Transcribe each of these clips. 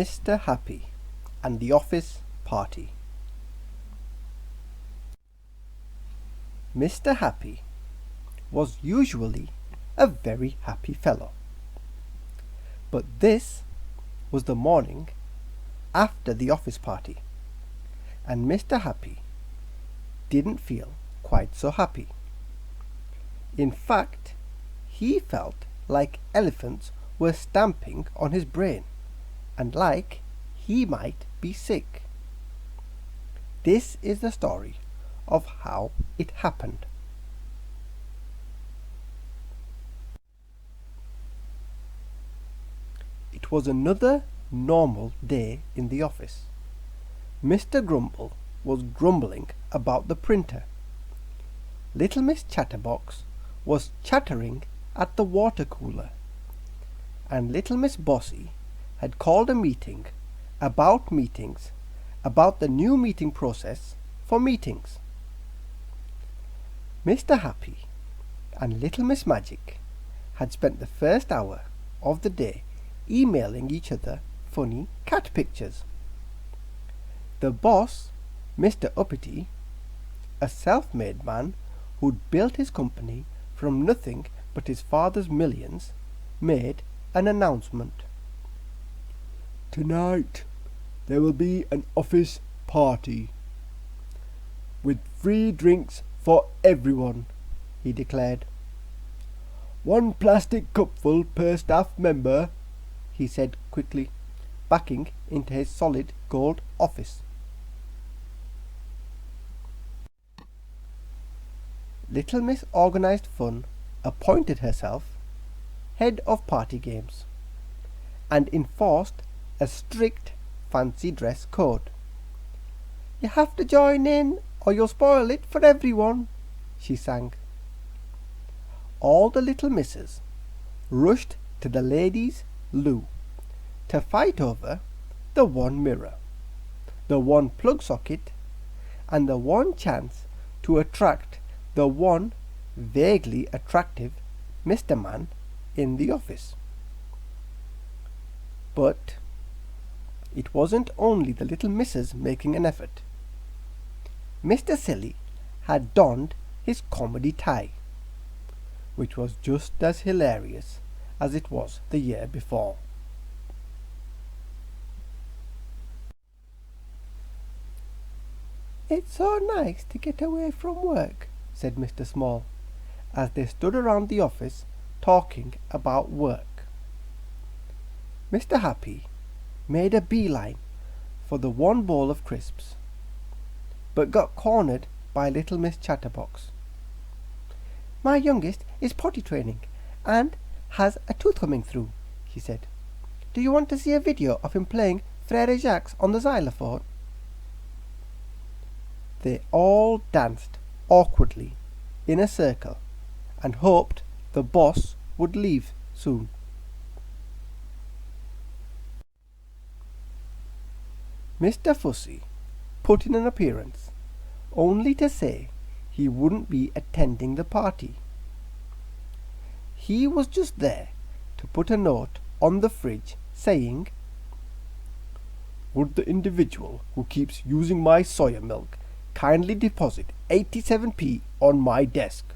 Mr. Happy and the Office Party. Mr. Happy was usually a very happy fellow, but this was the morning after the office party, and Mr. Happy didn't feel quite so happy. In fact, he felt like elephants were stamping on his brain, and like he might be sick. This is the story of how it happened. It was another normal day in the office. Mr. Grumble was grumbling about the printer. Little Miss Chatterbox was chattering at the water cooler, and Little Miss Bossy had called a meeting about meetings, about the new meeting process for meetings. Mr. Happy and Little Miss Magic had spent the first hour of the day emailing each other funny cat pictures. The boss, Mr. Uppity, a self-made man who'd built his company from nothing but his father's millions, made an announcement. "Tonight there will be an office party with free drinks for everyone," he declared. "1 plastic cupful per staff member," he said quickly, backing into his solid gold office. Little Miss Organised Fun appointed herself head of party games and enforced a strict fancy dress code. "You have to join in or you'll spoil it for everyone," she sang. All the little misses rushed to the ladies' loo to fight over the one mirror, the one plug socket, and the one chance to attract the one vaguely attractive Mr. Man in the office. But it wasn't only the little misses making an effort. Mr. Silly had donned his comedy tie, which was just as hilarious as it was the year before. "It's so nice to get away from work," said Mr. Small, as they stood around the office talking about work. Mr. Happy made a beeline for the one bowl of crisps, but got cornered by Little Miss Chatterbox. "My youngest is potty training and has a tooth coming through," he said. "Do you want to see a video of him playing Frere Jacques on the xylophone?" They all danced awkwardly in a circle and hoped the boss would leave soon. Mr. Fussy put in an appearance, only to say he wouldn't be attending the party. He was just there to put a note on the fridge saying, "Would the individual who keeps using my soya milk kindly deposit 87p on my desk?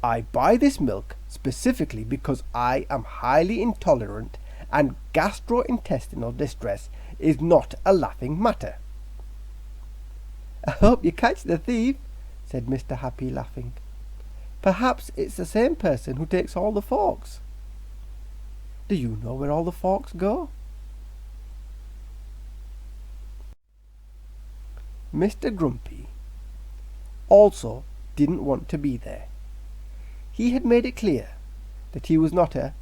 I buy this milk specifically because I am highly intolerant and gastrointestinal distress is not a laughing matter." "I hope you catch the thief," said Mr. Happy, laughing. "Perhaps it's the same person who takes all the forks. Do you know where all the forks go?" Mr. Grumpy also didn't want to be there. He had made it clear that he was not a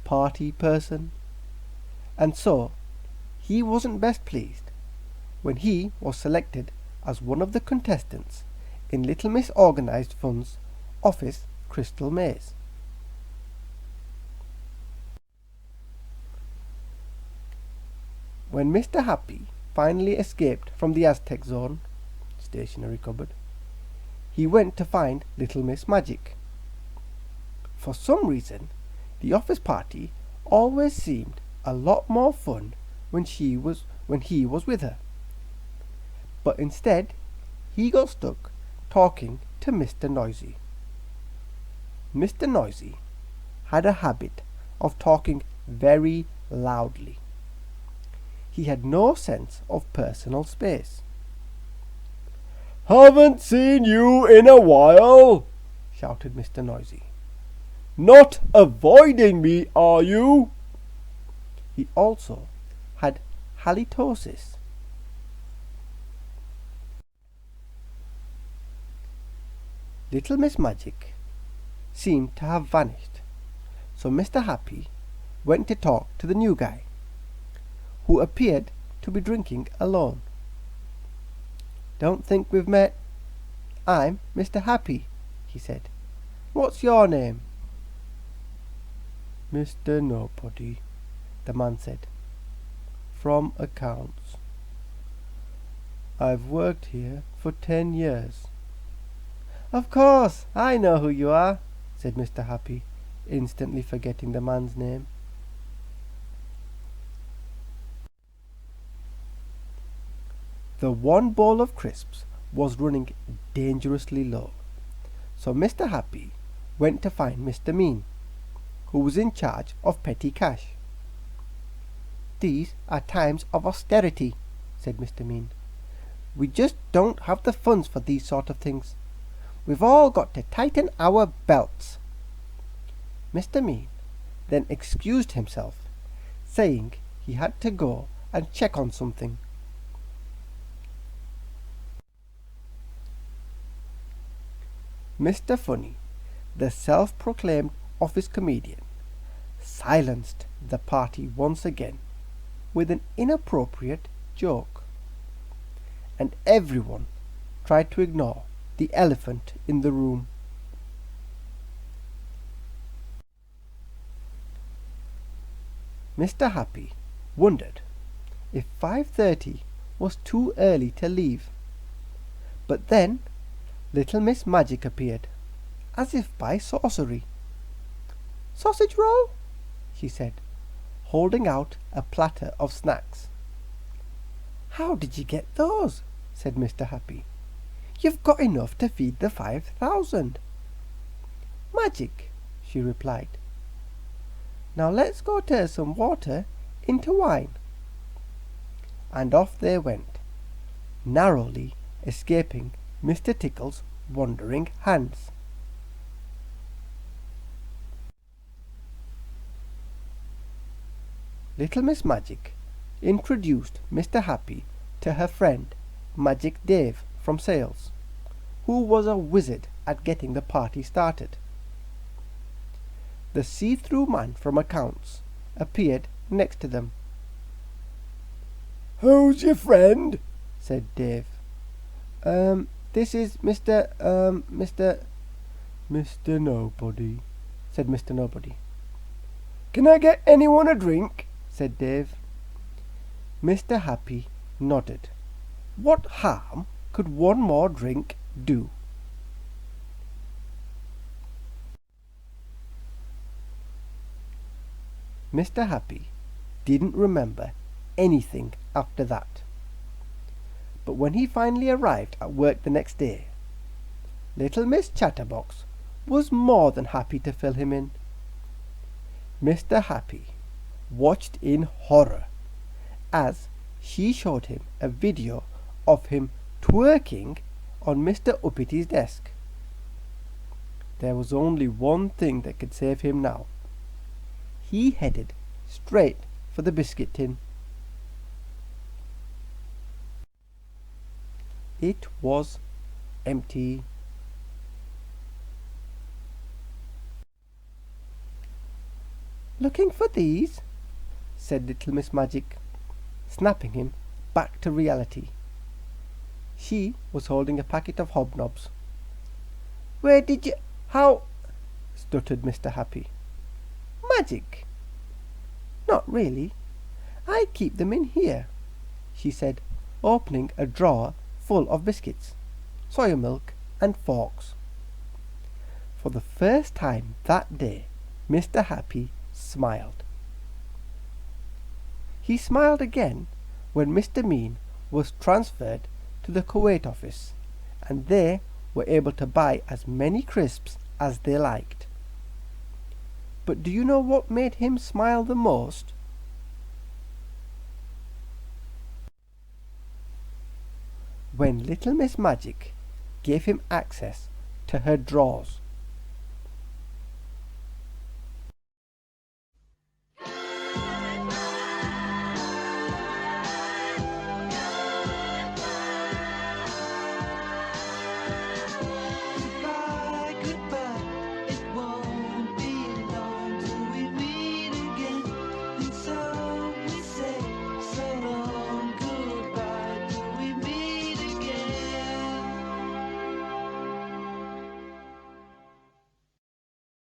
party person, and so he wasn't best pleased when he was selected as one of the contestants in Little Miss Organised Fun's office crystal maze. When Mr. Happy finally escaped from the Aztec zone, stationery cupboard, he went to find Little Miss Magic. For some reason, the office party always seemed a lot more fun when he was with her. But instead, he got stuck talking to Mr. Noisy. Mr. Noisy had a habit of talking very loudly. He had no sense of personal space. "Haven't seen you in a while," shouted Mr. Noisy. "Not avoiding me, are you?" He also had halitosis. Little Miss Magic seemed to have vanished, so Mr. Happy went to talk to the new guy, who appeared to be drinking alone. "Don't think we've met. I'm Mr. Happy," he said. "What's your name?" "Mr. Nobody," the man said. "From accounts. I've worked here for 10 years. "Of course, I know who you are," said Mr. Happy, instantly forgetting the man's name. The one bowl of crisps was running dangerously low, so Mr. Happy went to find Mr. Mean, who was in charge of petty cash. "These are times of austerity," said Mr. Mean. "We just don't have the funds for these sort of things. We've all got to tighten our belts." Mr. Mean then excused himself, saying he had to go and check on something. Mr. Funny, the self-proclaimed office comedian, silenced the party once again with an inappropriate joke, and everyone tried to ignore the elephant in the room. Mr. Happy wondered if 5:30 was too early to leave, but then Little Miss Magic appeared, as if by sorcery. "Sausage roll?" she said, holding out a platter of snacks. "How did you get those?" said Mr. Happy. "You've got enough to feed the 5,000. "Magic," she replied. "Now let's go turn some water into wine." And off they went, narrowly escaping Mr. Tickle's wandering hands. Little Miss Magic introduced Mr. Happy to her friend Magic Dave from sales, who was a wizard at getting the party started. The see-through man from accounts appeared next to them. "Who's your friend?" said Dave. This is Mr. Nobody," said Mr. Nobody. "Can I get anyone a drink?" said Dave. Mr. Happy nodded. What harm could one more drink do? Mr. Happy didn't remember anything after that. But when he finally arrived at work the next day, Little Miss Chatterbox was more than happy to fill him in. Mr. Happy watched in horror as she showed him a video of him twerking on Mr. Uppity's desk. There was only one thing that could save him now. He headed straight for the biscuit tin. It was empty. "Looking for these?" said Little Miss Magic, snapping him back to reality. She was holding a packet of hobnobs. "Where did you... how..." stuttered Mr. Happy. "Magic?" "Not really. I keep them in here," she said, opening a drawer full of biscuits, soya milk, and forks. For the first time that day, Mr. Happy smiled. He smiled again when Mr. Mean was transferred to the Kuwait office, and they were able to buy as many crisps as they liked. But do you know what made him smile the most? When Little Miss Magic gave him access to her drawers